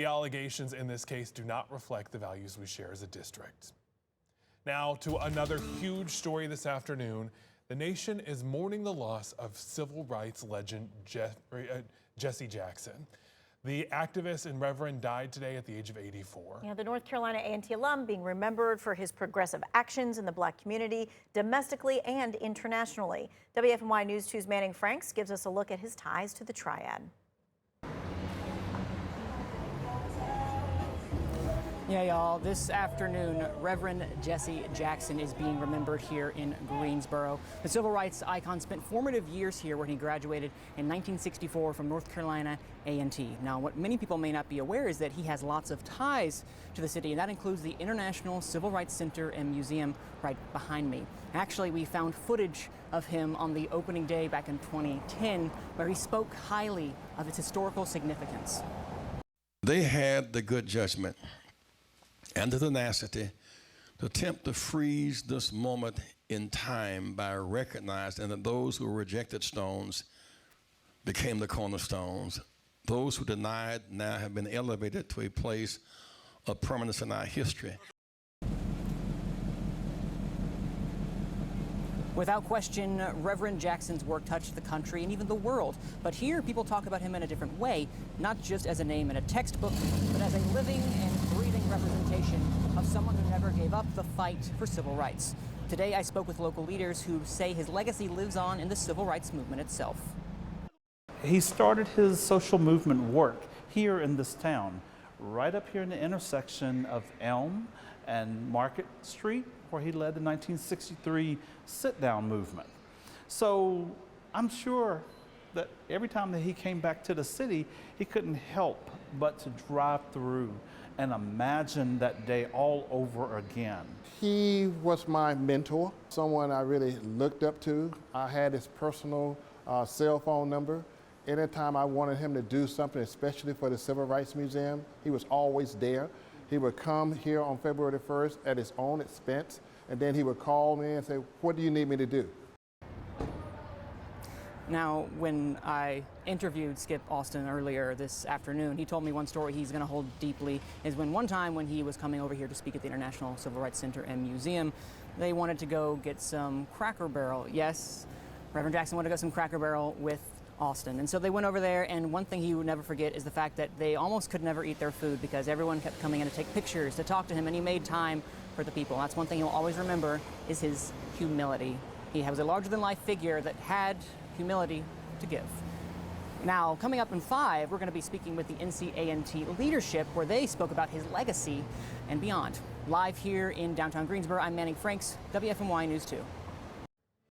The allegations in this case do not reflect the values we share as a district. Now to another huge story this afternoon. The nation is mourning the loss of civil rights legend Jesse Jackson. The activist and reverend died today at the age of 84. Yeah, the North Carolina A&T alum being remembered for his progressive actions in the Black community, domestically and internationally. WFMY News 2's Manning Franks gives us a look at his ties to the triad. Yeah, y'all, this afternoon, Reverend Jesse Jackson is being remembered here in Greensboro. The civil rights icon spent formative years here when he graduated in 1964 from North Carolina A&T. Now, what many people may not be aware is that he has lots of ties to the city, and that includes the International Civil Rights Center and Museum right behind me. Actually, we found footage of him on the opening day back in 2010, where he spoke highly of its historical significance. They had the good judgment and the tenacity to attempt to freeze this moment in time by recognizing that those who rejected stones became the cornerstones. Those who denied now have been elevated to a place of permanence in our history. Without question, Reverend Jackson's work touched the country and even the world. But here, people talk about him in a different way, not just as a name in a textbook, but as a living and breathing representation of someone who never gave up the fight for civil rights. Today, I spoke with local leaders who say his legacy lives on in the civil rights movement itself. He started his social movement work here in this town, right up here in the intersection of Elm and Market Street, where he led the 1963 sit-down movement. So I'm sure that every time that he came back to the city, he couldn't help but to drive through and imagine that day all over again. He was my mentor, someone I really looked up to. I had his personal cell phone number. Anytime I wanted him to do something, especially for the Civil Rights Museum, he was always there. He would come here on February 1st at his own expense, and then he would call me and say, "What do you need me to do?" Now, when I interviewed Skip Austin earlier this afternoon, he told me one story he's going to hold deeply, is one time when he was coming over here to speak at the International Civil Rights Center and Museum, they wanted to go get some Cracker Barrel. Yes, Reverend Jackson wanted to go some Cracker Barrel with Austin. And so they went over there, and one thing he would never forget is the fact that they almost could never eat their food because everyone kept coming in to take pictures, to talk to him, and he made time for the people. That's one thing he'll always remember is his humility. He was a larger-than-life figure that had humility to give. Now, coming up in 5, we're going to be speaking with the NCA&T leadership, where they spoke about his legacy and beyond. Live here in downtown Greensboro, I'm Manning Franks, WFMY News 2.